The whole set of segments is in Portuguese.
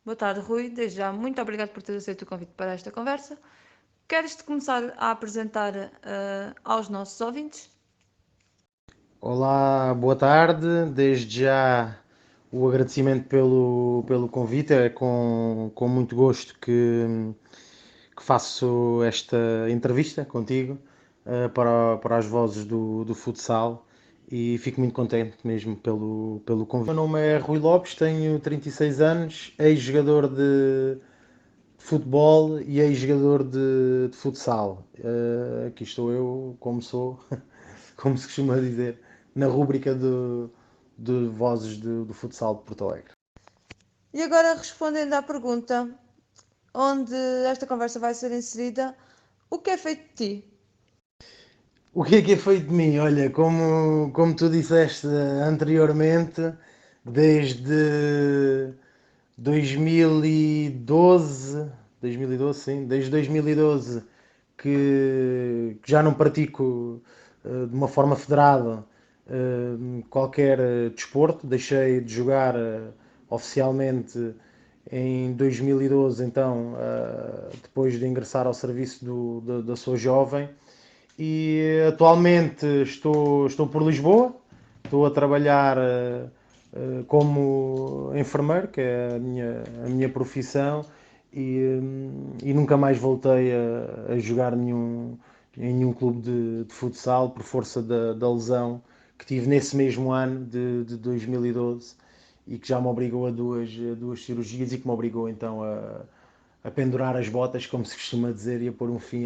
Boa tarde, Rui. Desde já, muito obrigado por ter aceito o convite para esta conversa. Queres-te começar a apresentar aos nossos ouvintes? Olá, boa tarde. Desde já o agradecimento pelo convite. É com muito gosto que faço esta entrevista contigo para as vozes do futsal e fico muito contente mesmo pelo convite. O meu nome é Rui Lopes, tenho 36 anos, ex-jogador de futebol e ex-jogador de futsal. Aqui estou eu, como sou, como se costuma dizer, na rúbrica de vozes do futsal de Porto Alegre. E agora, respondendo à pergunta onde esta conversa vai ser inserida, o que é feito de ti? O que é feito de mim? Olha, como tu disseste anteriormente, desde 2012, 2012 sim, desde 2012 que já não pratico de uma forma federada qualquer desporto, deixei de jogar oficialmente em 2012, então, depois de ingressar ao serviço da Sou Jovem, e atualmente estou por Lisboa, estou a trabalhar como enfermeiro, que é a minha profissão, e nunca mais voltei a jogar em nenhum clube de futsal por força da lesão que tive nesse mesmo ano de 2012 e que já me obrigou a duas cirurgias e que me obrigou então a pendurar as botas, como se costuma dizer, e a pôr um fim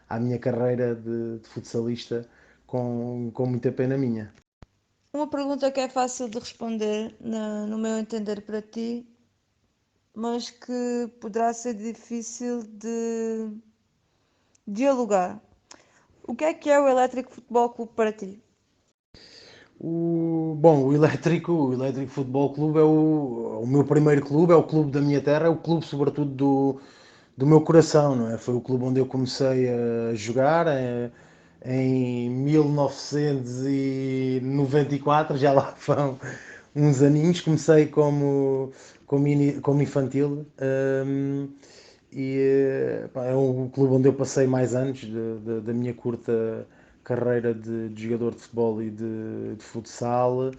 à minha carreira de futsalista com muita pena minha. Uma pergunta que é fácil de responder, no meu entender, para ti, mas que poderá ser difícil de dialogar. O que é o Elétrico Futebol Clube para ti? O Elétrico Futebol Clube é o meu primeiro clube, é o clube da minha terra, é o clube sobretudo do meu coração, não é? Foi o clube onde eu comecei a jogar em 1994, já lá vão uns aninhos, comecei como infantil, e pá, é o clube onde eu passei mais anos da minha curta carreira de jogador de futebol e de futsal,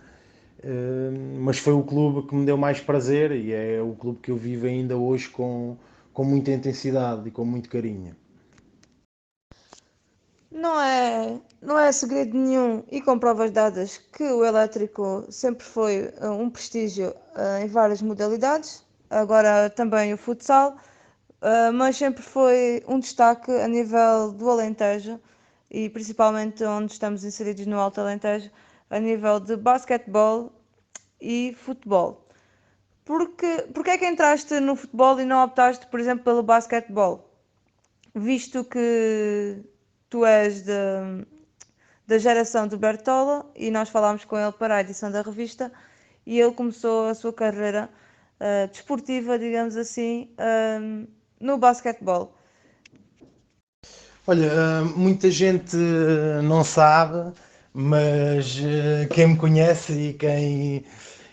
mas foi o clube que me deu mais prazer e é o clube que eu vivo ainda hoje com muita intensidade e com muito carinho. Não é segredo nenhum e com provas dadas que o elétrico sempre foi um prestígio em várias modalidades, agora também o futsal, mas sempre foi um destaque a nível do Alentejo e principalmente onde estamos inseridos no Alto Alentejo, a nível de basquetebol e futebol. Porque é que entraste no futebol e não optaste, por exemplo, pelo basquetebol? Visto que tu és da geração do Bertola e nós falámos com ele para a edição da revista e ele começou a sua carreira desportiva, digamos assim, no basquetebol. Olha, muita gente não sabe, mas quem me conhece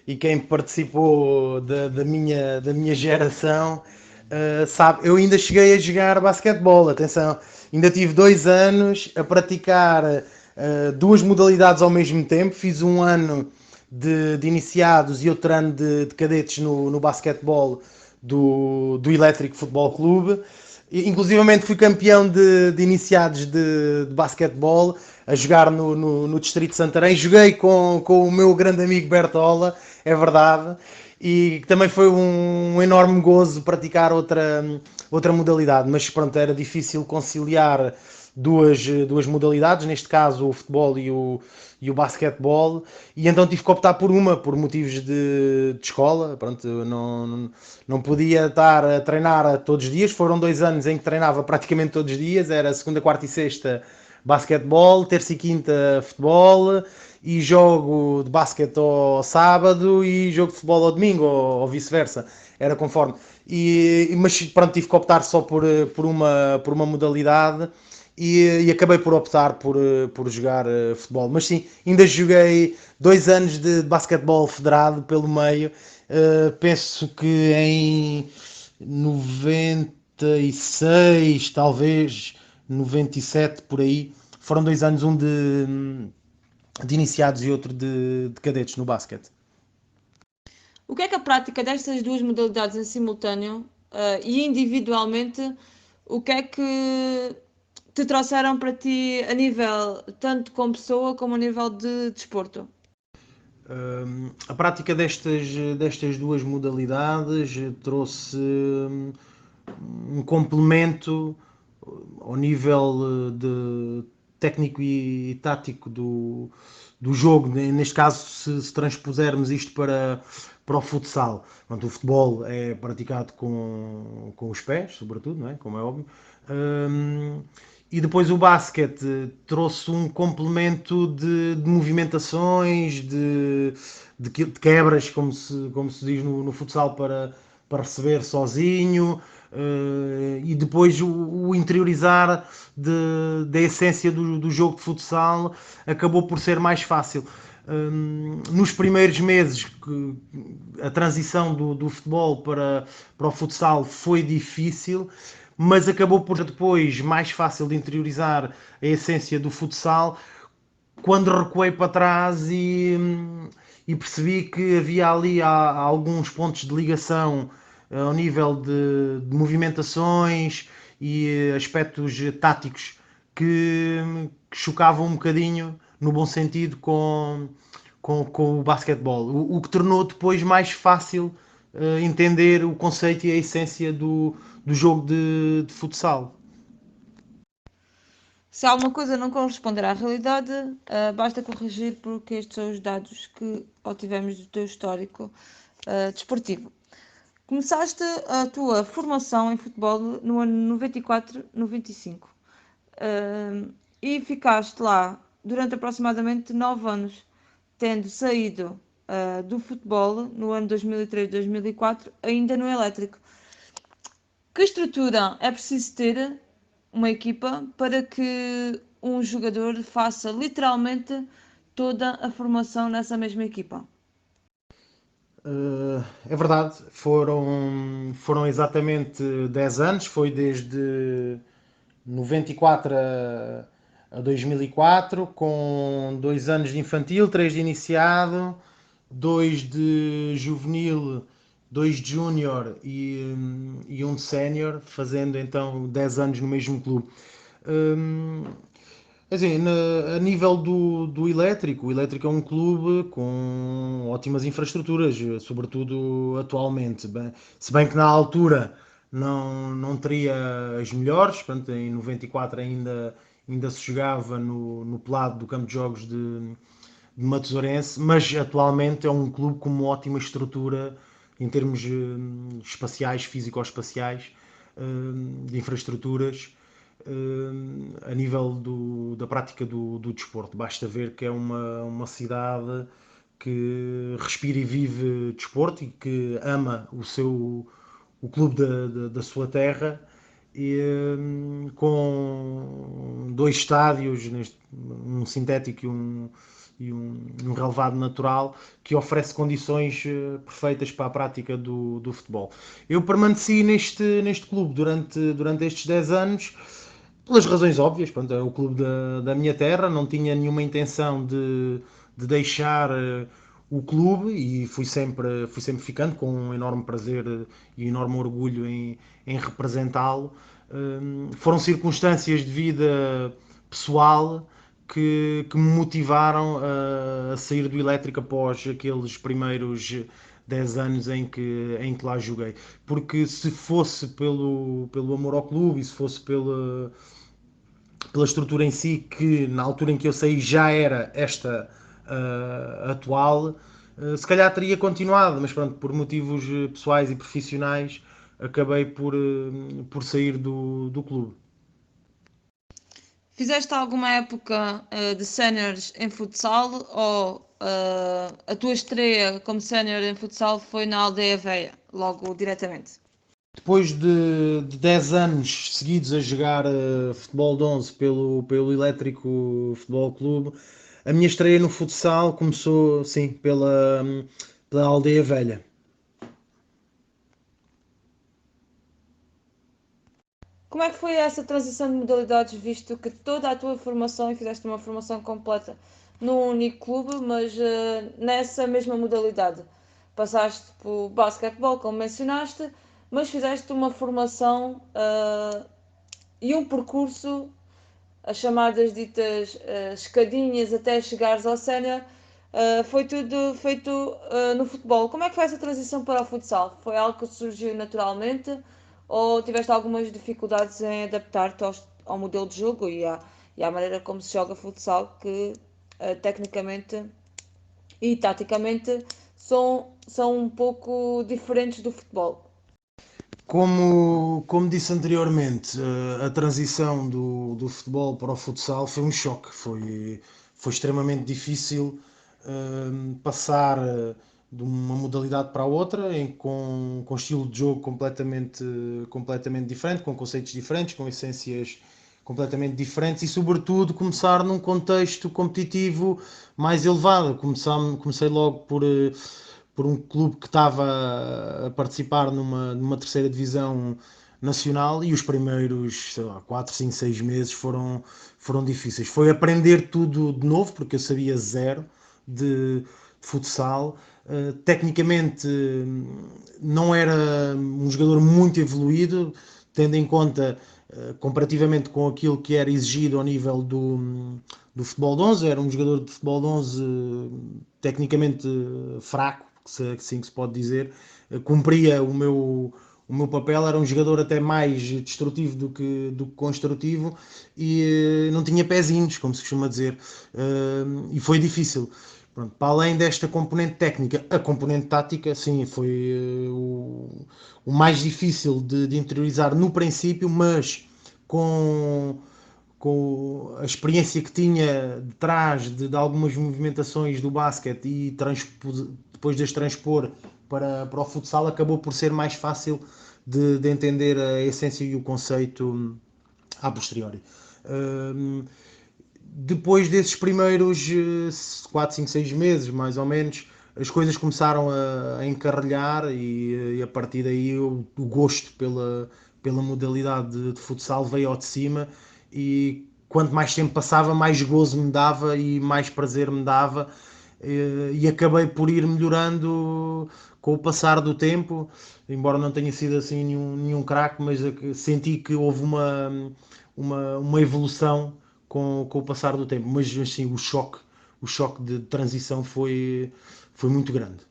e quem participou da minha geração sabe, eu ainda cheguei a jogar basquetebol, atenção, ainda tive 2 anos a praticar duas modalidades ao mesmo tempo, fiz um ano de iniciados e outro ano de cadetes no basquetebol do Elétrico Futebol Clube. Inclusivamente fui campeão de iniciados de basquetebol a jogar no Distrito de Santarém. Joguei com o meu grande amigo Bertola, é verdade. E também foi um enorme gozo praticar outra modalidade, mas pronto, era difícil conciliar duas modalidades, neste caso o futebol e o basquetebol, e então tive que optar por uma, por motivos de escola. Pronto, eu não podia estar a treinar todos os dias. Foram 2 anos em que treinava praticamente todos os dias, era segunda, quarta e sexta basquetebol, terça e quinta futebol, e jogo de basquete ao sábado e jogo de futebol ao domingo, ou vice-versa, era conforme. Mas pronto, tive que optar só por uma modalidade e acabei por optar por jogar futebol. Mas sim, ainda joguei 2 anos de basquetebol federado pelo meio. Penso que em 96, talvez 97 por aí, foram 2 anos, um de iniciados e outro de cadetes no basquete. O que é que a prática destas duas modalidades em simultâneo e individualmente, o que é que te trouxeram para ti a nível tanto como pessoa como a nível de desporto? A prática destas duas modalidades trouxe um complemento ao nível de técnico e tático do jogo. Neste caso, se transpusermos isto para o futsal. Portanto, o futebol é praticado com os pés, sobretudo, não é? Como é óbvio. E depois o basquete trouxe um complemento de movimentações, de quebras, como se diz no futsal, para receber sozinho, e depois o interiorizar da essência do jogo de futsal acabou por ser mais fácil. Nos primeiros meses, a transição do futebol para o futsal foi difícil, mas acabou por ser depois mais fácil de interiorizar a essência do futsal quando recuei para trás e percebi que havia ali alguns pontos de ligação ao nível de movimentações e aspectos táticos que chocavam um bocadinho, no bom sentido, com o basquetebol. O que tornou depois mais fácil entender o conceito e a essência do jogo de futsal. Se alguma coisa não corresponder à realidade, basta corrigir, porque estes são os dados que obtivemos do teu histórico desportivo. Começaste a tua formação em futebol no ano 94-95 e ficaste lá durante aproximadamente 9 anos, tendo saído do futebol no ano 2003-2004, ainda no elétrico. Que estrutura é preciso ter uma equipa para que um jogador faça literalmente toda a formação nessa mesma equipa? É verdade, foram exatamente 10 anos, foi desde 94 a 2004, com 2 anos de infantil, 3 de iniciado, 2 de juvenil, 2 de júnior e um de sénior, fazendo então 10 anos no mesmo clube. Hum, assim, a nível do Elétrico, o Elétrico é um clube com ótimas infraestruturas, sobretudo atualmente. Se bem que na altura não teria as melhores, portanto, em 94 ainda se jogava no pelado do campo de jogos de Matosinhos, mas atualmente é um clube com uma ótima estrutura em termos espaciais, físico-espaciais, de infraestruturas, a nível da prática do desporto. Basta ver que é uma cidade que respira e vive desporto e que ama o clube da sua terra, e com 2 estádios, um sintético e um relevado natural, que oferece condições perfeitas para a prática do futebol. Eu permaneci neste clube durante estes 10 anos, pelas razões óbvias. Pronto, é o clube da minha terra, não tinha nenhuma intenção de deixar o clube, e fui sempre ficando com um enorme prazer e enorme orgulho em representá-lo. Foram circunstâncias de vida pessoal que me motivaram a sair do Elétrico após aqueles primeiros 10 anos em que lá joguei. Porque se fosse pelo amor ao clube e se fosse pela estrutura em si, que na altura em que eu saí já era esta atual, se calhar teria continuado, mas pronto, por motivos pessoais e profissionais, acabei por sair do clube. Fizeste alguma época de séniores em futsal ou a tua estreia como sénior em futsal foi na Aldeia Veia, logo diretamente? Depois de 10 anos seguidos a jogar futebol de 11 pelo Elétrico Futebol Clube, a minha estreia no futsal começou, sim, pela Aldeia Velha. Como é que foi essa transição de modalidades, visto que toda a tua formação, e fizeste uma formação completa num único clube, mas nessa mesma modalidade? Passaste por basquetebol, como mencionaste, mas fizeste uma formação e um percurso, as chamadas ditas escadinhas até chegares ao sénior, foi tudo feito no futebol. Como é que foi essa transição para o futsal? Foi algo que surgiu naturalmente ou tiveste algumas dificuldades em adaptar-te ao modelo de jogo e à maneira como se joga futsal, que tecnicamente e taticamente são um pouco diferentes do futebol? Como disse anteriormente, a transição do futebol para o futsal foi um choque. Foi extremamente difícil passar de uma modalidade para a outra, com estilo de jogo completamente diferente, com conceitos diferentes, com essências completamente diferentes e, sobretudo, começar num contexto competitivo mais elevado. Comecei logo por um clube que estava a participar numa terceira divisão nacional e os primeiros, sei lá, 4, 5, 6 meses foram difíceis. Foi aprender tudo de novo, porque eu sabia zero de futsal. Tecnicamente não era um jogador muito evoluído, tendo em conta comparativamente com aquilo que era exigido ao nível do futebol de 11, era um jogador de futebol de 11 tecnicamente fraco, assim que se pode dizer, cumpria o meu papel, era um jogador até mais destrutivo do que construtivo e não tinha pezinhos, como se costuma dizer, e foi difícil. Pronto, para além desta componente técnica, a componente tática, sim, foi o mais difícil de interiorizar no princípio, mas com, com a experiência que tinha detrás de algumas movimentações do basquete e depois de as transpor para o futsal, acabou por ser mais fácil de entender a essência e o conceito a posteriori. Depois desses primeiros 4, 5, 6 meses, mais ou menos, as coisas começaram a encarrilhar e a partir daí o gosto pela modalidade de futsal veio ao de cima e quanto mais tempo passava, mais gozo me dava e mais prazer me dava e acabei por ir melhorando com o passar do tempo, embora não tenha sido assim nenhum craque, mas senti que houve uma evolução com o passar do tempo, mas assim, o choque de transição foi muito grande.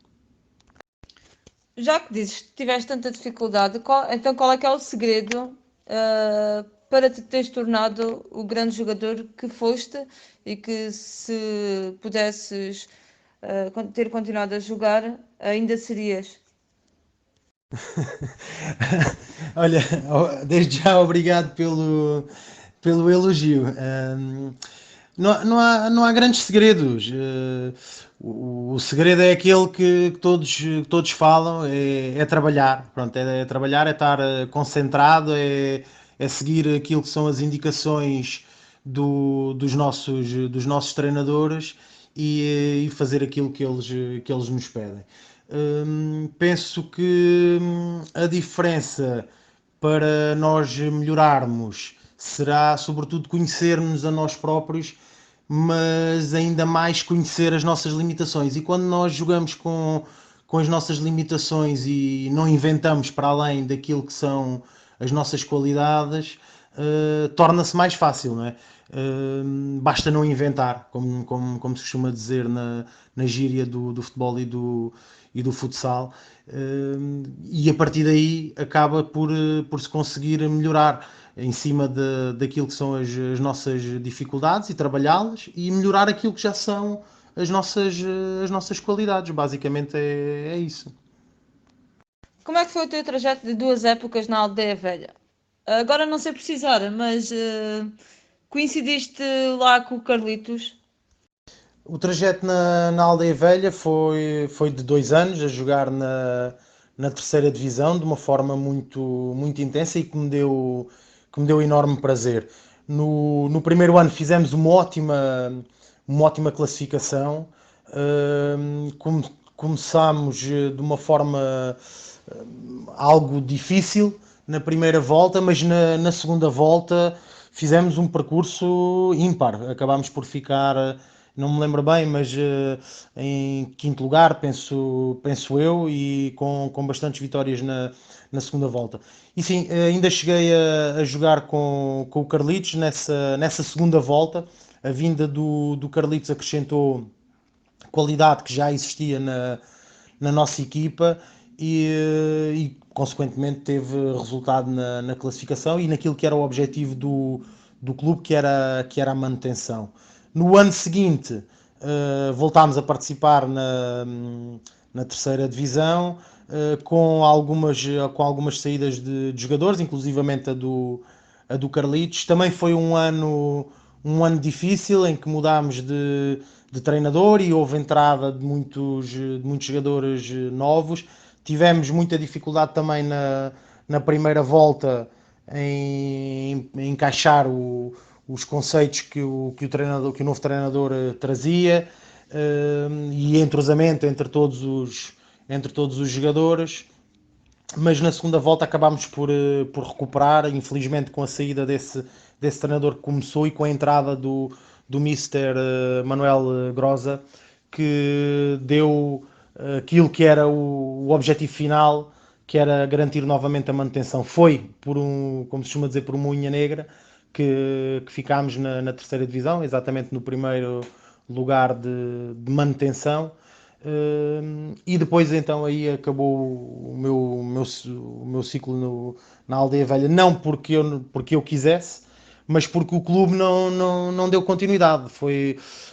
Já que dizes que tiveste tanta dificuldade, então qual é que é o segredo para te teres tornado o grande jogador que foste e que se pudesses ter continuado a jogar, ainda serias? Olha, desde já obrigado pelo elogio. Não há grandes segredos. O segredo é aquele que todos falam, é trabalhar. Pronto, é trabalhar, é estar concentrado, é seguir aquilo que são as indicações dos nossos treinadores e fazer aquilo que eles nos pedem. Penso que a diferença para nós melhorarmos será, sobretudo, conhecermos a nós próprios, mas ainda mais conhecer as nossas limitações. E quando nós jogamos com as nossas limitações e não inventamos para além daquilo que são as nossas qualidades, torna-se mais fácil, não é? Basta não inventar, como se costuma dizer na gíria do futebol e do futsal, e a partir daí acaba por se conseguir melhorar em cima daquilo que são as nossas dificuldades e trabalhá-las e melhorar aquilo que já são as nossas qualidades. Basicamente é isso. Como é que foi o teu trajeto de duas épocas na Aldeia Velha? Agora não sei precisar, mas coincidiste lá com o Carlitos? O trajeto na Aldeia Velha foi de 2 anos a jogar na na terceira divisão de uma forma muito intensa e que me deu enorme prazer. No primeiro ano fizemos uma ótima classificação. Começámos de uma forma algo difícil na primeira volta, mas na segunda volta fizemos um percurso ímpar. Acabámos por ficar, não me lembro bem, mas em quinto lugar, penso eu, e com bastantes vitórias na segunda volta. E sim, ainda cheguei a jogar com o Carlitos nessa segunda volta. A vinda do Carlitos acrescentou qualidade que já existia na nossa equipa e, consequentemente teve resultado na classificação e naquilo que era o objetivo do clube, que era a manutenção. No ano seguinte voltámos a participar na terceira divisão, com algumas saídas de jogadores, inclusivamente a do Carlitos. Também foi um ano difícil em que mudámos de treinador e houve entrada de muitos jogadores novos. Tivemos muita dificuldade também na primeira volta em encaixar os conceitos que o novo treinador trazia e entrosamento entre todos os jogadores. Mas na segunda volta acabámos por recuperar, infelizmente com a saída desse treinador que começou e com a entrada do Mister Manuel Grosa, que deu aquilo que era o objetivo final, que era garantir novamente a manutenção. Foi como se costuma dizer, por uma unha negra, que ficámos na terceira divisão, exatamente no primeiro lugar de manutenção. E depois então aí acabou o meu ciclo na Aldeia Velha, não porque eu quisesse, mas porque o clube não deu continuidade.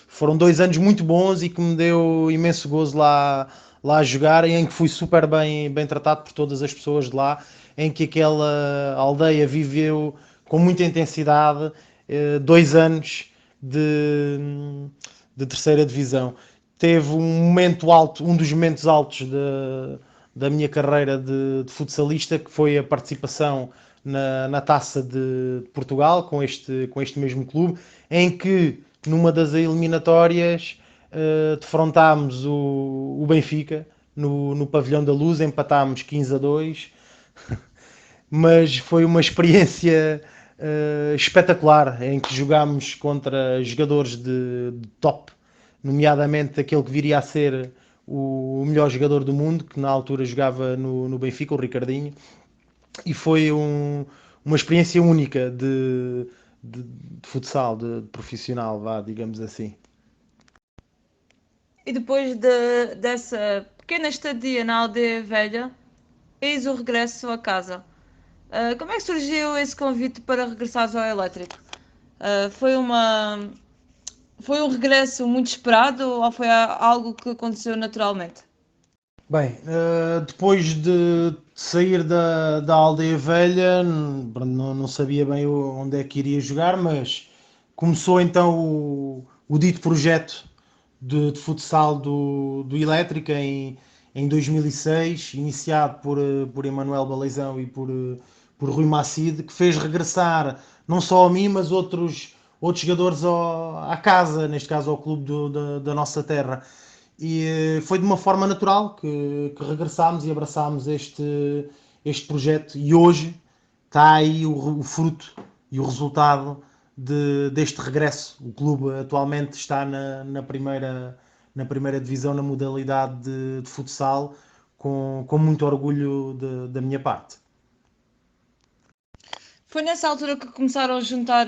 Foram 2 anos muito bons e que me deu imenso gozo lá a jogar, em que fui super bem tratado por todas as pessoas de lá, em que aquela aldeia viveu com muita intensidade 2 anos de terceira divisão. Teve um momento alto, um dos momentos altos da minha carreira de futsalista, que foi a participação na Taça de Portugal com este mesmo clube, em que numa das eliminatórias defrontámos o Benfica no Pavilhão da Luz, empatámos 15-2, mas foi uma experiência espetacular em que jogámos contra jogadores de top, nomeadamente aquele que viria a ser o melhor jogador do mundo, que na altura jogava no Benfica, o Ricardinho, e foi uma experiência única de futsal, de profissional, vá, digamos assim. E depois dessa pequena estadia na Aldeia Velha, eis o regresso a casa. Como é que surgiu esse convite para regressares ao elétrico? Foi foi um regresso muito esperado ou foi algo que aconteceu naturalmente? Bem, depois de sair da Aldeia Velha, não sabia bem onde é que iria jogar, mas começou então o dito projeto de futsal do Elétrica em 2006, iniciado por Emanuel Baleizão e por Rui Macide, que fez regressar não só a mim, mas outros jogadores à casa, neste caso ao clube da nossa terra. E foi de uma forma natural que regressámos e abraçámos este projeto, e hoje está aí o fruto e o resultado deste regresso. O clube atualmente está na primeira divisão na modalidade de futsal, com muito orgulho da minha parte. Foi nessa altura que começaram a juntar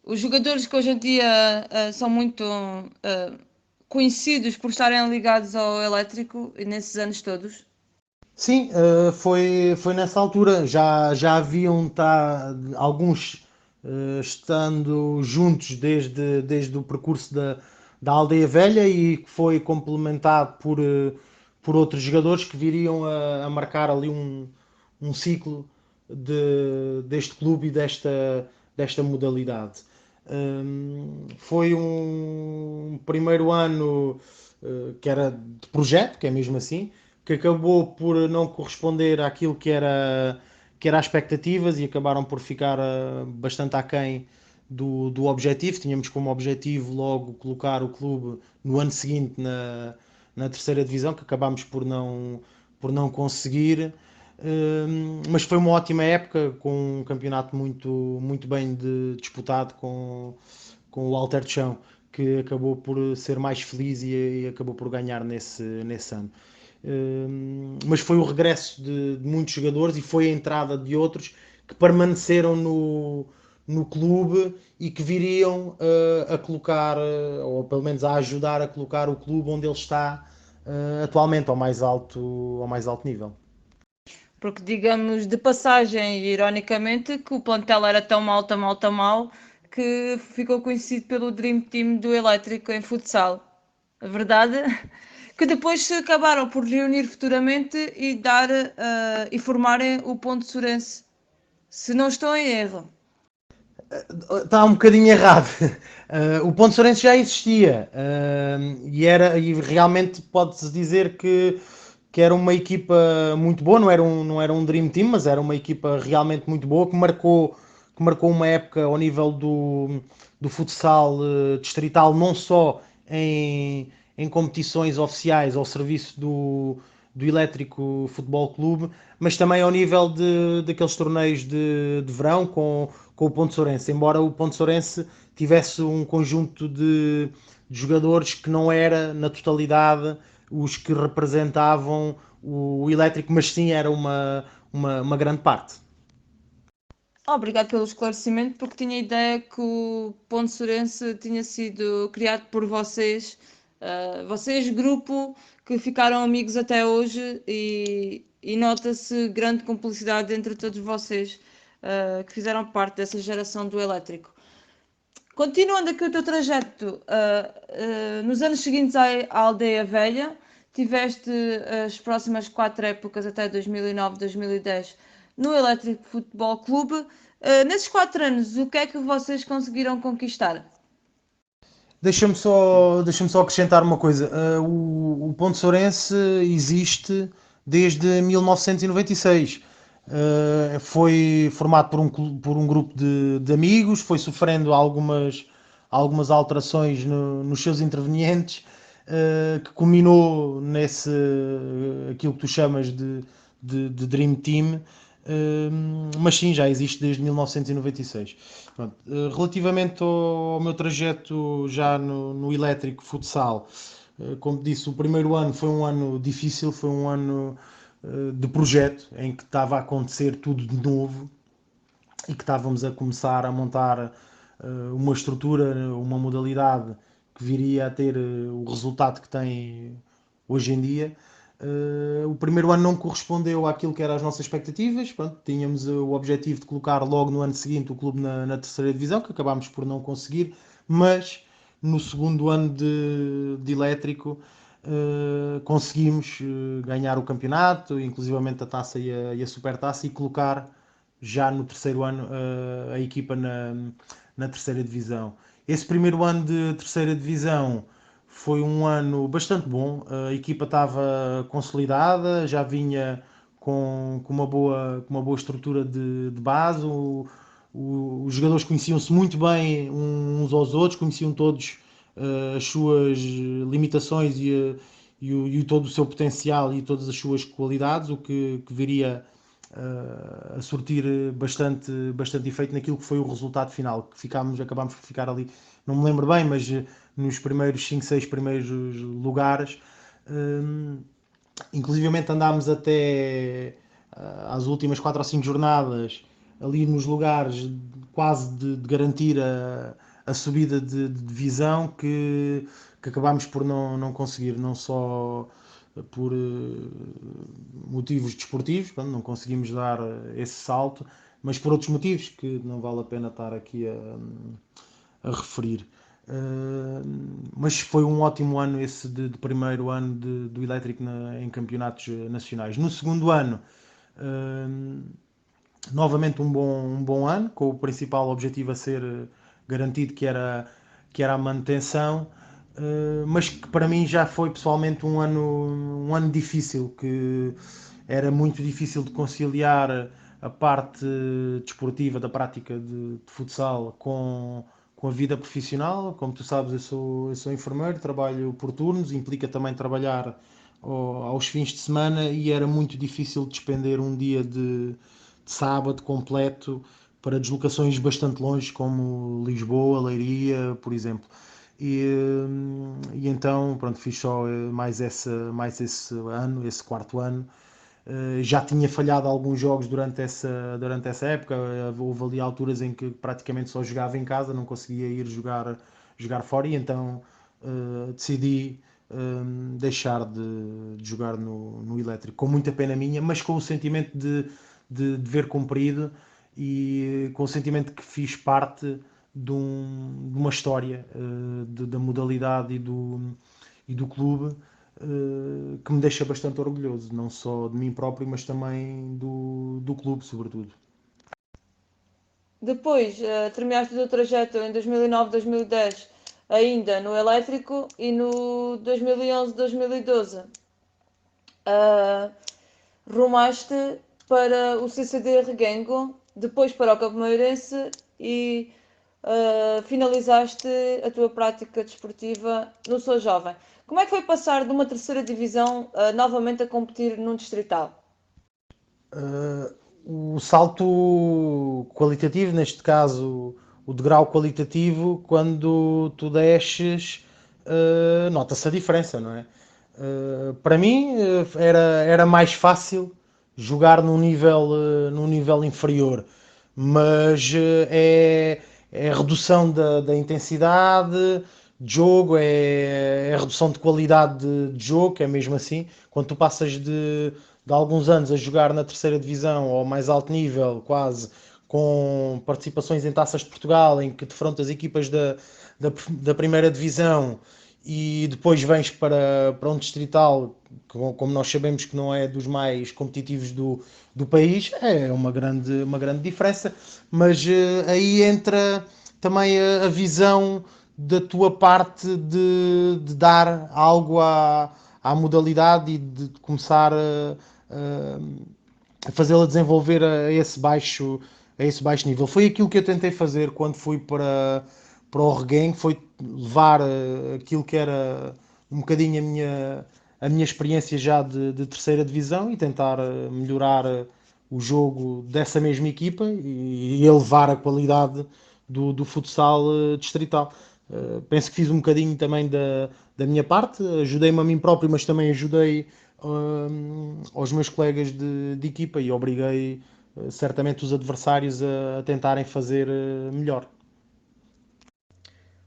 os jogadores que hoje em dia são muito conhecidos por estarem ligados ao elétrico e nesses anos todos. Sim, foi nessa altura. Já haviam alguns estando juntos desde o percurso da Aldeia Velha, e que foi complementado por outros jogadores que viriam a marcar ali um ciclo deste clube e desta modalidade. Foi um primeiro ano que era de projeto, que é mesmo assim, que que acabou por não corresponder àquilo que era as expectativas e acabaram por ficar bastante aquém do objetivo. Tínhamos como objetivo logo colocar o clube no ano seguinte na terceira divisão, que acabámos por não conseguir. Mas foi uma ótima época, com um campeonato muito bem disputado com o Alter de Chão, que acabou por ser mais feliz e acabou por ganhar nesse ano. Mas foi o regresso de muitos jogadores e foi a entrada de outros que permaneceram no clube e que viriam a colocar, ou pelo menos a ajudar a colocar o clube onde ele está atualmente, ao mais alto nível. Porque, digamos, de passagem, ironicamente, que o plantel era tão mau, tão mau, tão mau, que ficou conhecido pelo Dream Team do Elétrico em futsal. A verdade que depois se acabaram por reunir futuramente e dar e formarem o Ponte Surense, se não estou em erro. Está um bocadinho errado. O Ponte Sourense já existia e realmente pode-se dizer que era uma equipa muito boa, não era um Dream Team, mas era uma equipa realmente muito boa que marcou uma época ao nível do futsal distrital, não só em competições oficiais ao serviço do Elétrico Futebol Clube, mas também ao nível daqueles torneios de verão com o Ponte Sourense. Embora o Ponte Sourense tivesse um conjunto de jogadores que não era na totalidade os que representavam o Elétrico, mas sim era uma grande parte. Obrigado pelo esclarecimento, porque tinha ideia que o Ponte Surense tinha sido criado por vocês, vocês, grupo, que ficaram amigos até hoje e nota-se grande cumplicidade entre todos vocês que fizeram parte dessa geração do elétrico. Continuando aqui o teu trajeto, nos anos seguintes à Aldeia Velha, tiveste as próximas 4 épocas até 2009-2010 no Elétrico Futebol Clube. Nesses 4 anos, o que é que vocês conseguiram conquistar? Deixa-me só acrescentar uma coisa. O Ponte Sourense existe desde 1996. Foi formado por um grupo de amigos, foi sofrendo algumas alterações nos seus intervenientes, que culminou aquilo que tu chamas de Dream Team. Mas sim, já existe desde 1996. Pronto. Relativamente ao meu trajeto já no Elétrico Futsal, como disse, o primeiro ano foi um ano difícil, foi um ano de projeto em que estava a acontecer tudo de novo e que estávamos a começar a montar uma estrutura, uma modalidade que viria a ter o resultado que tem hoje em dia. O primeiro ano não correspondeu àquilo que eram as nossas expectativas. Pronto, tínhamos o objetivo de colocar logo no ano seguinte o clube na terceira divisão, que acabámos por não conseguir, mas no segundo ano de elétrico conseguimos ganhar o campeonato, inclusivamente a taça e a supertaça, e colocar já no terceiro ano a equipa na terceira divisão. Esse primeiro ano de terceira divisão foi um ano bastante bom, a equipa estava consolidada, já vinha com uma boa estrutura de base, os jogadores conheciam-se muito bem uns aos outros, conheciam todos as suas limitações e todo o seu potencial e todas as suas qualidades, o que viria a surtir bastante efeito naquilo que foi o resultado final, que acabámos por ficar ali, não me lembro bem, mas nos primeiros 5 6 primeiros lugares. Inclusivamente andámos até às últimas 4 ou 5 jornadas ali nos lugares quase de garantir a subida de divisão, que acabámos por não conseguir, não só por motivos desportivos, portanto, não conseguimos dar esse salto, mas por outros motivos que não vale a pena estar aqui a referir. Mas foi um ótimo ano esse de primeiro ano do Elétrico em campeonatos nacionais. No segundo ano, novamente um bom ano, com o principal objetivo a ser garantido, que era a manutenção. mas que para mim já foi pessoalmente um ano difícil, que era muito difícil de conciliar a parte desportiva da prática de futsal com a vida profissional. Como tu sabes, eu sou enfermeiro, trabalho por turnos, implica também trabalhar aos fins de semana e era muito difícil despender um dia de sábado completo para deslocações bastante longe, como Lisboa, Leiria, por exemplo. E então, pronto, fiz só mais esse ano, esse quarto ano. Já tinha falhado alguns jogos durante essa época. Houve ali alturas em que praticamente só jogava em casa, não conseguia ir jogar fora, e então decidi deixar de jogar no elétrico, com muita pena minha, mas com o sentimento de dever cumprido e com o sentimento que fiz parte de uma história da modalidade e do clube, que me deixa bastante orgulhoso, não só de mim próprio, mas também do clube, sobretudo. Depois, terminaste o teu trajeto em 2009-2010 ainda no elétrico e no 2011-2012 rumaste para o CCD Reguengo, depois para o Campoeirense e finalizaste a tua prática desportiva no Sou Jovem. Como é que foi passar de uma terceira divisão novamente a competir num distrital? O salto qualitativo, neste caso o degrau qualitativo, quando tu desces, nota-se a diferença, não é? Para mim, era mais fácil jogar num nível inferior, mas é a redução da intensidade de jogo, é a redução de qualidade de jogo, que é mesmo assim. Quando tu passas de alguns anos a jogar na terceira divisão ou mais alto nível, quase, com participações em taças de Portugal, em que defrontas equipas da primeira divisão, e depois vens para um distrital, como nós sabemos que não é dos mais competitivos do país, é uma grande diferença, mas aí entra também a visão da tua parte de dar algo à modalidade e de começar a fazê-la desenvolver a esse baixo nível. Foi aquilo que eu tentei fazer quando fui para o Regueng, foi levar aquilo que era um bocadinho a minha experiência já de terceira divisão e tentar melhorar o jogo dessa mesma equipa e elevar a qualidade do futsal distrital. Penso que fiz um bocadinho também da minha parte, ajudei-me a mim próprio, mas também ajudei aos meus colegas de equipa e obriguei certamente os adversários a tentarem fazer melhor.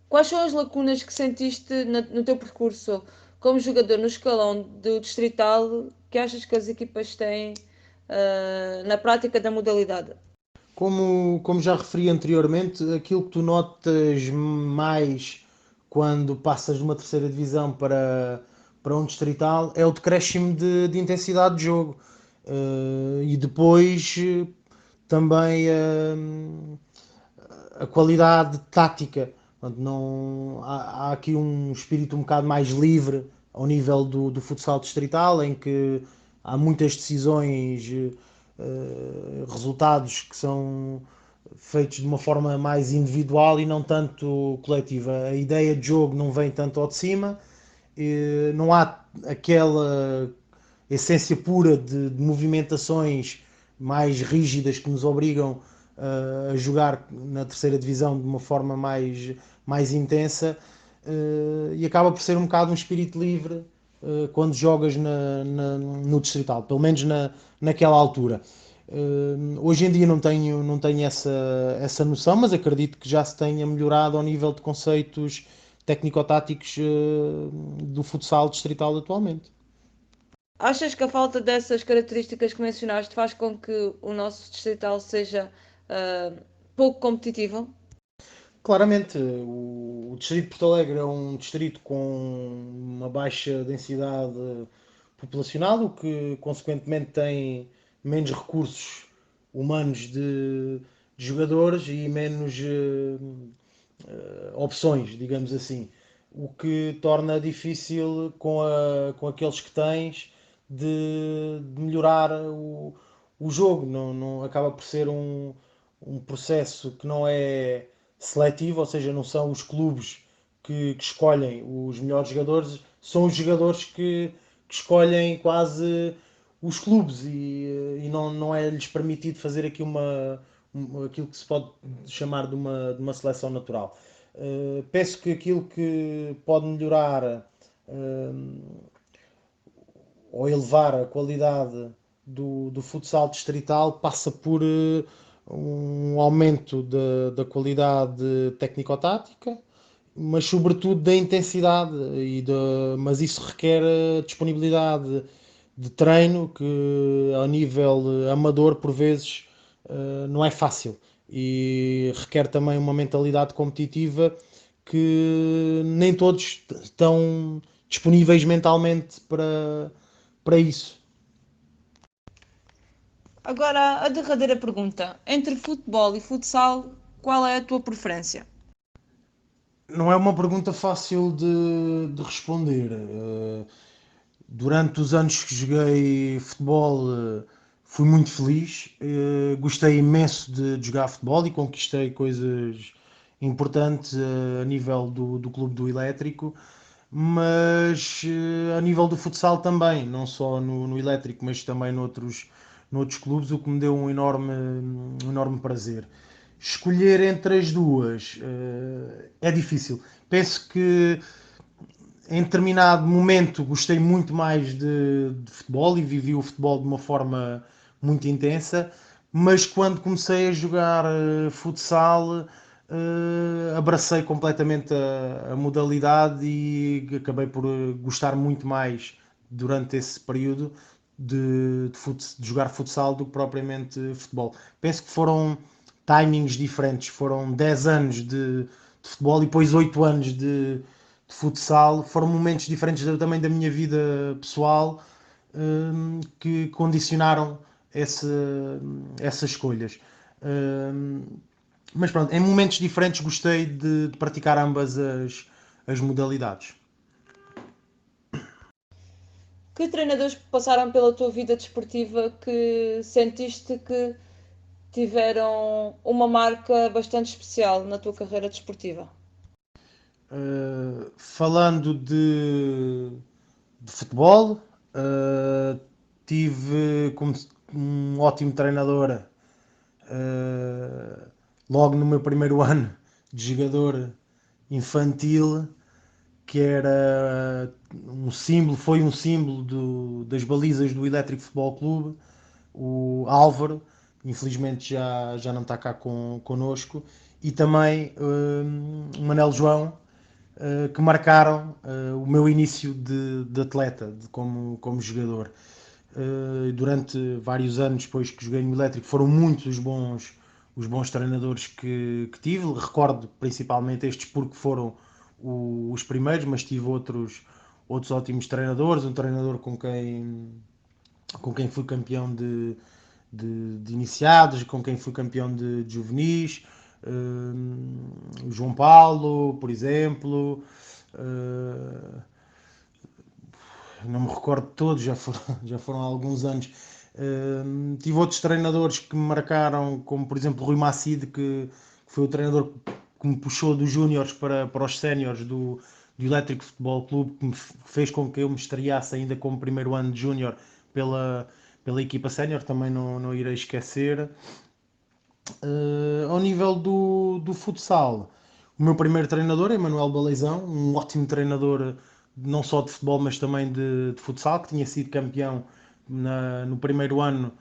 Quais são as lacunas que sentiste no teu percurso como jogador no escalão do distrital que achas que as equipas têm na prática da modalidade? Como já referi anteriormente, aquilo que tu notas mais quando passas de uma terceira divisão para um distrital é o decréscimo de intensidade de jogo. E depois também a qualidade tática. Portanto, não, há aqui um espírito um bocado mais livre ao nível do futsal distrital, em que há muitas decisões, resultados que são feitos de uma forma mais individual e não tanto coletiva. A ideia de jogo não vem tanto ao de cima, não há aquela essência pura de movimentações mais rígidas que nos obrigam a jogar na terceira divisão de uma forma mais intensa, e acaba por ser um bocado um espírito livre quando jogas no distrital, pelo menos naquela altura. Hoje em dia não tenho essa noção, mas acredito que já se tenha melhorado ao nível de conceitos técnico-táticos do futsal distrital atualmente. Achas que a falta dessas características que mencionaste faz com que o nosso distrital seja pouco competitivo? Claramente, o distrito de Porto Alegre é um distrito com uma baixa densidade populacional, o que consequentemente tem menos recursos humanos de jogadores e menos opções, digamos assim. o que torna difícil com aqueles que tens de melhorar o jogo. Acaba por ser um processo que não é seletivo, ou seja, não são os clubes que escolhem os melhores jogadores, são os jogadores que escolhem quase os clubes e não é-lhes permitido fazer aqui aquilo que se pode chamar de uma seleção natural. Penso que aquilo que pode melhorar ou elevar a qualidade do futsal distrital passa por um aumento da qualidade técnico-tática, mas sobretudo da intensidade, mas isso requer disponibilidade de treino que a nível amador por vezes não é fácil e requer também uma mentalidade competitiva que nem todos estão disponíveis mentalmente para isso. Agora, a derradeira pergunta: entre futebol e futsal, qual é a tua preferência? Não é uma pergunta fácil de responder. Durante os anos que joguei futebol, fui muito feliz. Gostei imenso de jogar futebol e conquistei coisas importantes a nível do clube do Elétrico, mas a nível do futsal também, não só no Elétrico, mas também noutros clubes, o que me deu um enorme prazer. Escolher entre as duas é difícil. Penso que em determinado momento gostei muito mais de futebol e vivi o futebol de uma forma muito intensa, mas quando comecei a jogar futsal, abracei completamente a modalidade e acabei por gostar muito mais durante esse período de jogar futsal do que propriamente futebol. Penso que foram timings diferentes, foram 10 anos de futebol e depois 8 anos de futsal, foram momentos diferentes também da minha vida pessoal que condicionaram essa, essas escolhas. Hum, mas pronto, em momentos diferentes gostei de praticar ambas as modalidades. Que treinadores passaram pela tua vida desportiva que sentiste que tiveram uma marca bastante especial na tua carreira desportiva? Falando de futebol, uh, tive como um ótimo treinador uh, logo no meu primeiro ano de jogador infantil, que era um símbolo, foi um símbolo das balizas do Elétrico Futebol Clube, o Álvaro, infelizmente já não está cá connosco, e também o Manel João, que marcaram o meu início de atleta, como jogador. Durante vários anos depois que joguei no Elétrico foram muitos os bons treinadores que tive. Recordo principalmente estes porque foram os primeiros, mas tive outros ótimos treinadores. Um treinador com quem fui campeão de iniciados, com quem fui campeão de juvenis, o João Paulo, por exemplo, não me recordo de todos, já foram há alguns anos. Tive outros treinadores que me marcaram, como por exemplo Rui Macide, que foi o treinador que me puxou dos júniores para os séniores do Elétrico Futebol Clube, que me fez com que eu me estreasse ainda como primeiro ano de júnior pela equipa sénior, também não irei esquecer. Ao nível do futsal, o meu primeiro treinador é Manuel Baleizão, um ótimo treinador não só de futebol, mas também de futsal, que tinha sido campeão no primeiro ano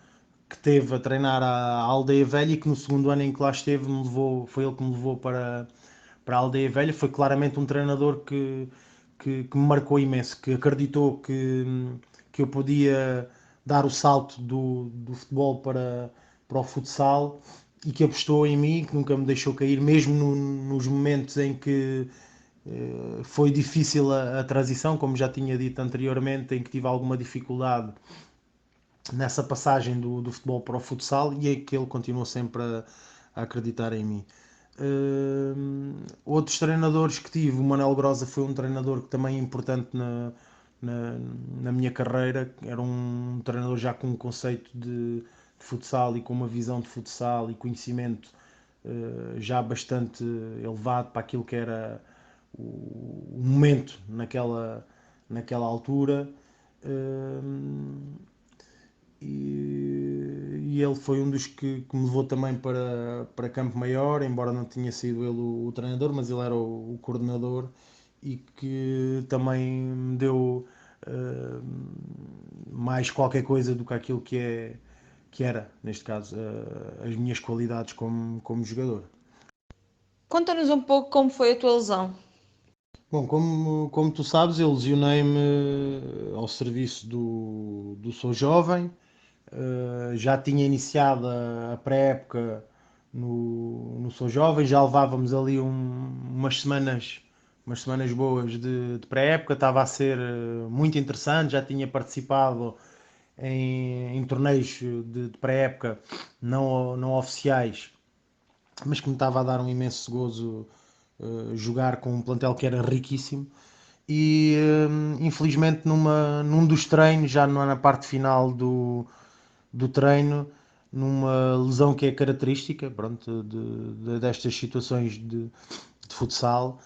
que teve a treinar a Aldeia Velha e que no segundo ano em que lá esteve foi ele que me levou para a Aldeia Velha. Foi claramente um treinador que me marcou imenso, que acreditou que eu podia dar o salto do futebol para o futsal e que apostou em mim, que nunca me deixou cair, mesmo nos momentos em que foi difícil a transição, como já tinha dito anteriormente, em que tive alguma dificuldade nessa passagem do futebol para o futsal, e é que ele continuou sempre a acreditar em mim. Outros treinadores que tive, o Manuel Grosa foi um treinador que também é importante na, na minha carreira. Era um treinador já com um conceito de futsal e com uma visão de futsal e conhecimento já bastante elevado para aquilo que era o momento naquela altura. E ele foi um dos que me levou também para Campo Maior, embora não tinha sido ele o treinador, mas ele era o coordenador e que também me deu mais qualquer coisa do que aquilo que era, neste caso, as minhas qualidades como jogador. Conta-nos um pouco como foi a tua lesão. Bom, como tu sabes, eu lesionei-me ao serviço do Sou Jovem. Já tinha iniciado a pré-época no Sou Jovem, já levávamos ali umas semanas boas de pré-época, estava a ser muito interessante, já tinha participado em torneios de pré-época não oficiais, mas que me estava a dar um imenso gozo jogar com um plantel que era riquíssimo. E infelizmente num dos treinos, já na parte final do treino, numa lesão que é característica, pronto, destas situações de futsal,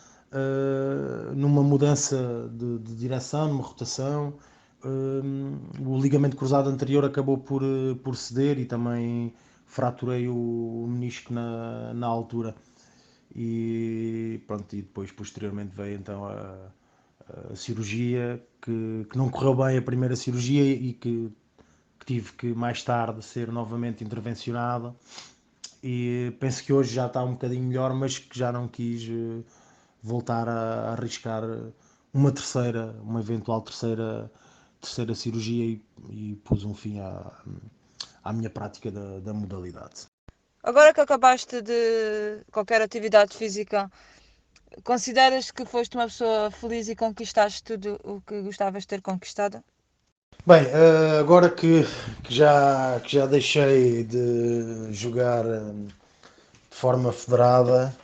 numa mudança de direção, numa rotação, o ligamento cruzado anterior acabou por ceder e também fraturei o menisco na altura. E pronto, e depois posteriormente veio então a cirurgia que não correu bem a primeira cirurgia e que tive que mais tarde ser novamente intervencionado. E penso que hoje já está um bocadinho melhor, mas que já não quis voltar a arriscar uma eventual terceira cirurgia e pus um fim à minha prática da modalidade. Agora que acabaste de qualquer atividade física, consideras que foste uma pessoa feliz e conquistaste tudo o que gostavas de ter conquistado? Bem, agora que já deixei de jogar de forma federada,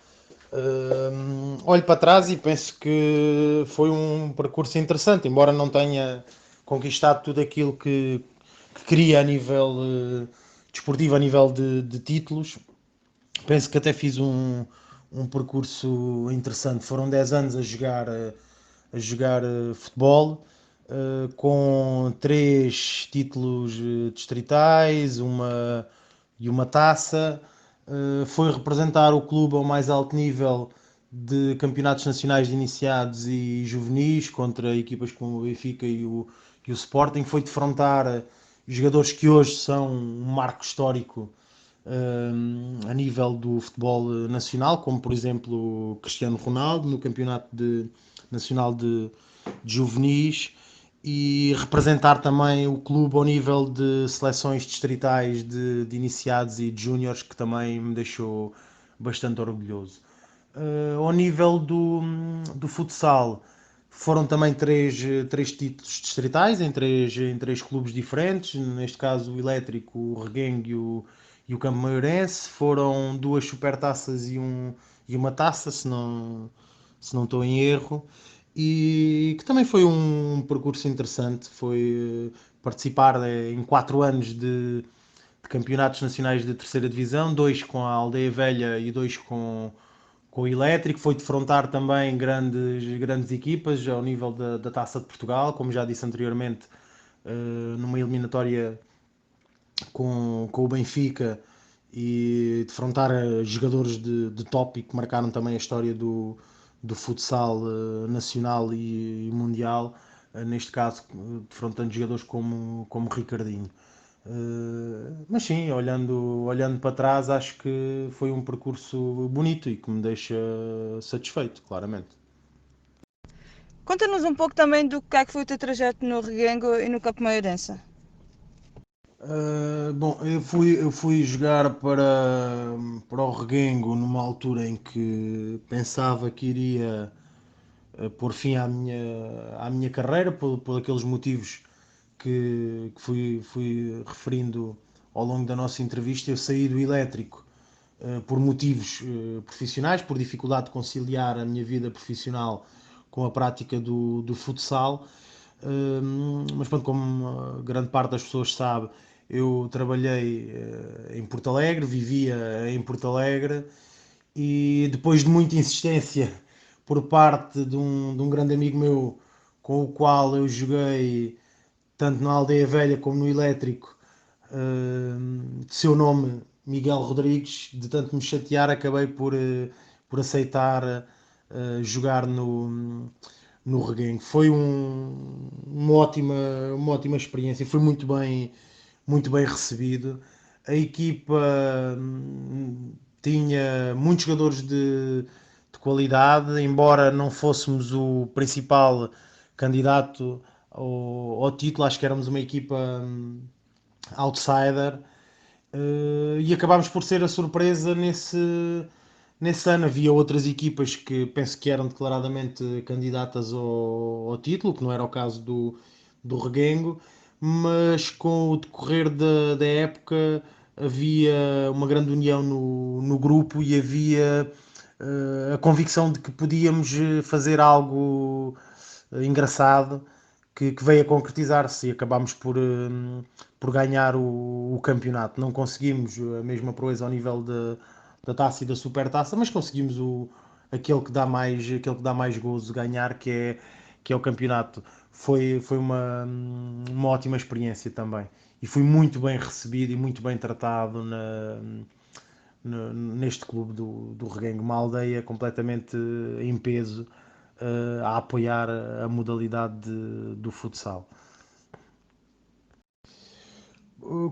olho para trás e penso que foi um percurso interessante, embora não tenha conquistado tudo aquilo que queria a nível desportivo, a nível de títulos. Penso que até fiz um percurso interessante. Foram 10 anos a jogar futebol, com 3 títulos distritais, uma taça. Foi representar o clube ao mais alto nível de campeonatos nacionais de iniciados e juvenis contra equipas como o Benfica e o Sporting. Foi defrontar jogadores que hoje são um marco histórico a nível do futebol nacional, como por exemplo Cristiano Ronaldo no campeonato nacional de juvenis, e representar também o clube ao nível de seleções distritais de iniciados e de júniores, que também me deixou bastante orgulhoso. Ao nível do futsal, foram também três títulos distritais em três clubes diferentes, neste caso o Elétrico, o Reguengo e o Campo Maiorense. Foram 2 supertaças e uma taça, se não estou em erro, e que também foi um percurso interessante. Foi participar em 4 anos de campeonatos nacionais de terceira divisão, 2 com a Aldeia Velha e 2 com o Elétrico. Foi defrontar também grandes equipas ao nível da Taça de Portugal, como já disse anteriormente, numa eliminatória com o Benfica, e defrontar jogadores de top e que marcaram também a história do futsal nacional e mundial, neste caso defrontando jogadores como Ricardinho. Mas sim, olhando para trás, acho que foi um percurso bonito e que me deixa satisfeito, claramente. Conta-nos um pouco também do que é que foi o teu trajeto no Reguengo e no Campo Maiorense. Bom, eu fui jogar para o Reguengo numa altura em que pensava que iria pôr fim à minha carreira, por aqueles motivos que fui referindo ao longo da nossa entrevista. Eu saí do Elétrico por motivos profissionais, por dificuldade de conciliar a minha vida profissional com a prática do futsal. Mas pronto, como grande parte das pessoas sabe, eu trabalhei em Porto Alegre, vivia em Porto Alegre e depois de muita insistência por parte de um grande amigo meu com o qual eu joguei tanto na Aldeia Velha como no Elétrico, de seu nome Miguel Rodrigues, de tanto me chatear, acabei por aceitar jogar no Reguengo. Foi uma ótima experiência, foi muito bem recebido. A equipa tinha muitos jogadores de qualidade, embora não fôssemos o principal candidato ao título, acho que éramos uma equipa outsider, e acabámos por ser a surpresa nesse ano. Havia outras equipas que penso que eram declaradamente candidatas ao título, que não era o caso do Reguengo, mas com o decorrer da época havia uma grande união no grupo e havia a convicção de que podíamos fazer algo engraçado que veio a concretizar-se e acabámos por ganhar o campeonato. Não conseguimos a mesma proeza ao nível da taça e da supertaça, mas conseguimos aquele que dá mais gozo ganhar, que é o campeonato. Foi uma ótima experiência também. E fui muito bem recebido e muito bem tratado neste clube do Reguengo, uma aldeia completamente em peso, a apoiar a modalidade do futsal.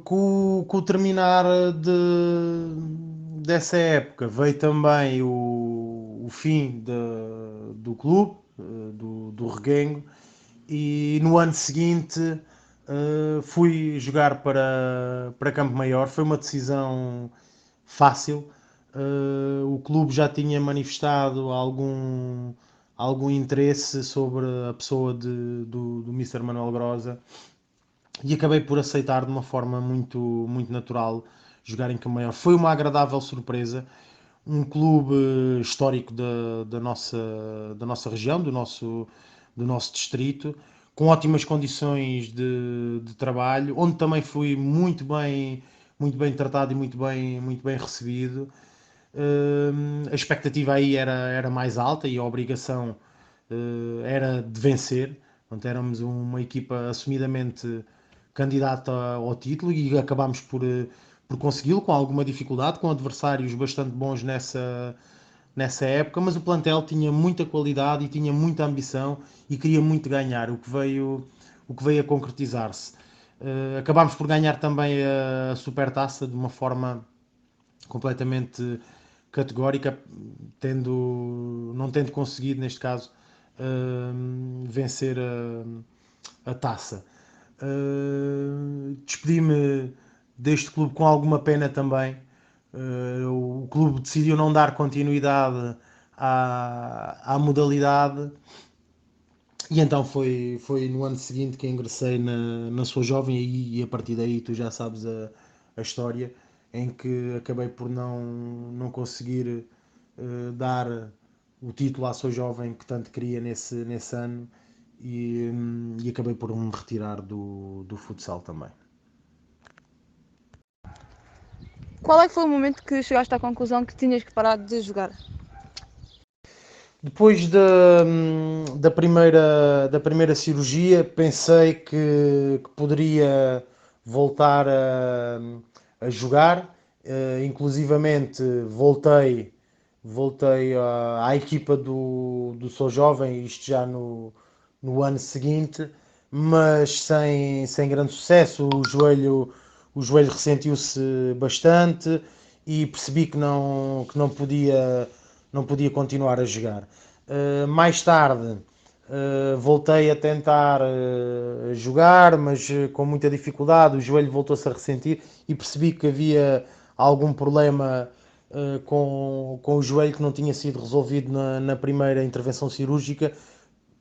Com o terminar dessa época veio também o fim do clube, do Reguengo, e no ano seguinte fui jogar para Campo Maior. Foi uma decisão fácil. O clube já tinha manifestado algum interesse sobre a pessoa do Mr. Manuel Grosa e acabei por aceitar de uma forma muito natural jogar em Campo Maior. Foi uma agradável surpresa. Um clube histórico da nossa região, do nosso distrito, com ótimas condições de trabalho, onde também fui muito bem tratado e muito bem recebido. A expectativa aí era mais alta e a obrigação era de vencer. Portanto, éramos uma equipa assumidamente candidata ao título e acabámos por consegui-lo com alguma dificuldade, com adversários bastante bons nessa época, mas o plantel tinha muita qualidade e tinha muita ambição e queria muito ganhar, o que veio a concretizar-se. Acabámos por ganhar também a Supertaça de uma forma completamente categórica, não tendo conseguido, neste caso, vencer a taça. Despedi-me deste clube com alguma pena também. O clube decidiu não dar continuidade à modalidade e então foi no ano seguinte que ingressei na sua jovem e a partir daí tu já sabes a história, em que acabei por não conseguir dar o título à sua jovem que tanto queria nesse ano e acabei por me retirar do futsal também. Qual é que foi o momento que chegaste à conclusão que tinhas que parar de jogar? Depois da primeira cirurgia, pensei que poderia voltar a jogar. Inclusivamente, voltei à equipa do Sou Jovem, isto já no ano seguinte, mas sem grande sucesso. O joelho ressentiu-se bastante e percebi que não podia continuar a jogar. Mais tarde voltei a tentar jogar, mas com muita dificuldade, o joelho voltou-se a ressentir e percebi que havia algum problema com o joelho que não tinha sido resolvido na primeira intervenção cirúrgica,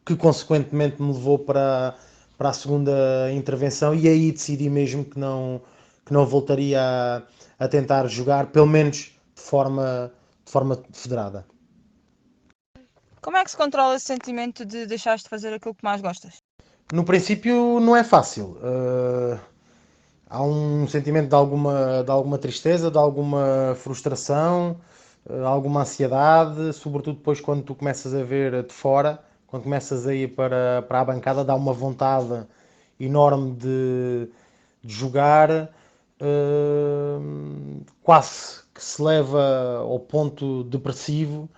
que consequentemente me levou para a segunda intervenção e aí decidi mesmo que não voltaria a tentar jogar, pelo menos de forma federada. Como é que se controla esse sentimento de deixares de fazer aquilo que mais gostas? No princípio não é fácil. Há um sentimento de alguma tristeza, de alguma frustração, alguma ansiedade, sobretudo depois quando tu começas a ver de fora, quando começas a ir para a bancada, dá uma vontade enorme de jogar, quase que se leva ao ponto depressivo,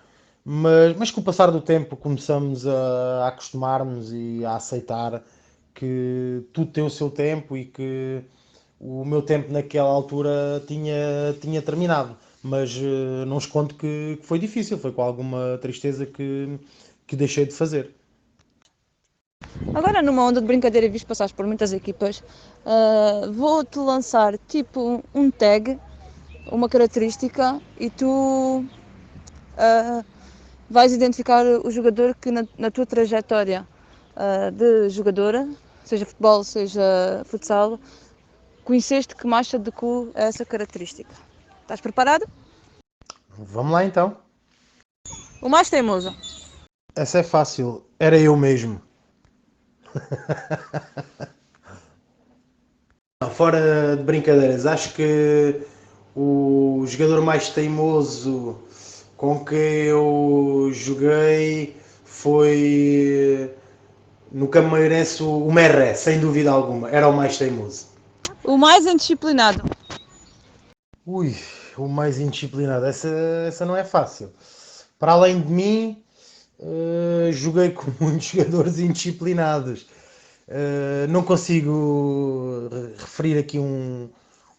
mas com o passar do tempo começamos a acostumar-nos e a aceitar que tudo tem o seu tempo e que o meu tempo naquela altura tinha terminado. Mas não escondo que foi difícil, foi com alguma tristeza que deixei de fazer. Agora, numa onda de brincadeira, visto passares por muitas equipas, vou-te lançar tipo um tag, uma característica, e tu vais identificar o jogador que na tua trajetória de jogadora, seja futebol, seja futsal, conheceste que mais se adequou a essa característica. Estás preparado? Vamos lá então. O mais teimoso. Essa é fácil, era eu mesmo. Fora de brincadeiras, acho que o jogador mais teimoso com que eu joguei foi no Cameirense o Merré, sem dúvida alguma, era o mais teimoso. O mais indisciplinado. Ui, o mais indisciplinado, essa não é fácil. Para além de mim, joguei com muitos jogadores indisciplinados. Não consigo referir aqui um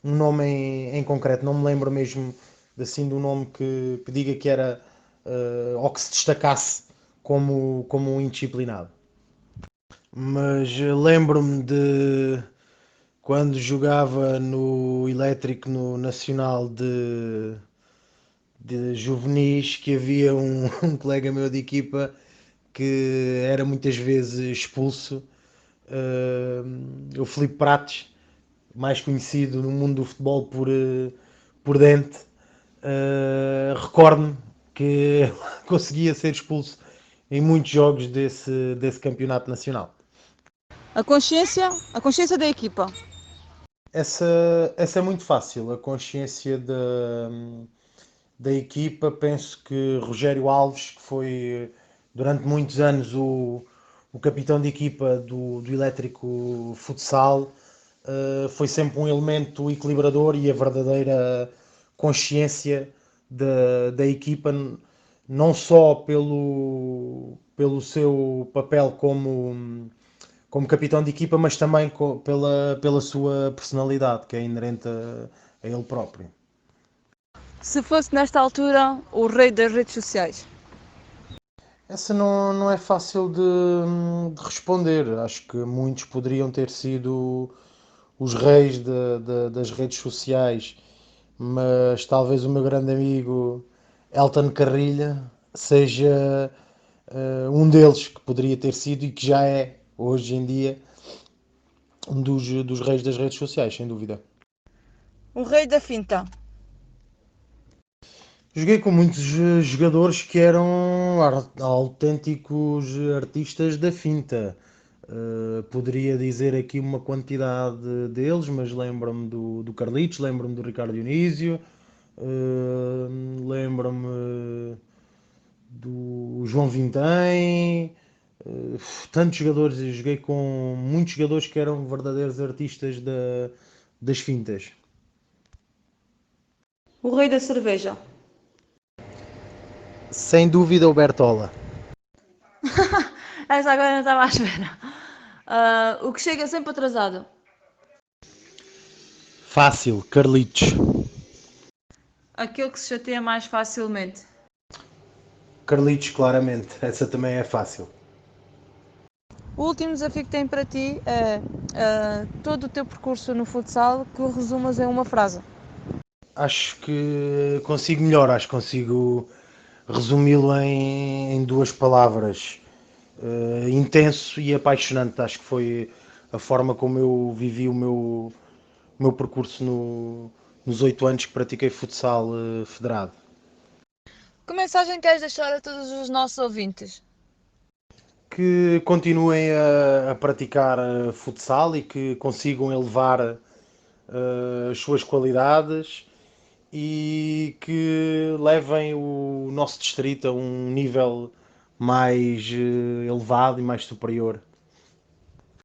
nome em concreto, não me lembro mesmo assim de um nome que diga que era ou que se destacasse como um indisciplinado. Mas lembro-me de quando jogava no Elétrico no Nacional de Juvenis que havia um colega meu de equipa que era muitas vezes expulso, o Filipe Prates, mais conhecido no mundo do futebol por Dente. Recordo-me que conseguia ser expulso em muitos jogos desse campeonato nacional. A consciência da equipa. Essa é muito fácil. A consciência da equipa, penso que Rogério Alves, que foi durante muitos anos o capitão de equipa do Elétrico Futsal, foi sempre um elemento equilibrador e a verdadeira consciência da equipa, não só pelo seu papel como capitão de equipa, mas também pela sua personalidade, que é inerente a ele próprio. Se fosse nesta altura o rei das redes sociais. Essa não é fácil de responder. Acho que muitos poderiam ter sido os reis das redes sociais, mas talvez o meu grande amigo Elton Carrilha seja um deles que poderia ter sido e que já é, hoje em dia, um dos reis das redes sociais, sem dúvida. O rei da finta. Joguei com muitos jogadores que eram autênticos artistas da finta. Poderia dizer aqui uma quantidade deles, mas lembro-me do Carlitos, lembro-me do Ricardo Dionísio, lembro-me do João Vintém, tantos jogadores. Eu joguei com muitos jogadores que eram verdadeiros artistas das fintas. O rei da cerveja. Sem dúvida o Bertola. Essa agora não estava à espera. O que chega sempre atrasado. Fácil, Carlitos. Aquele que se chateia mais facilmente. Carlitos, claramente. Essa também é fácil. O último desafio que tenho para ti é todo o teu percurso no futsal que o resumas em uma frase. Acho que consigo melhor, acho que consigo resumi-lo em duas palavras. Intenso e apaixonante. Acho que foi a forma como eu vivi o meu percurso nos 8 anos que pratiquei futsal federado. Que mensagem queres deixar a todos os nossos ouvintes? Que continuem a praticar futsal e que consigam elevar as suas qualidades e que levem o nosso distrito a um nível mais elevado e mais superior.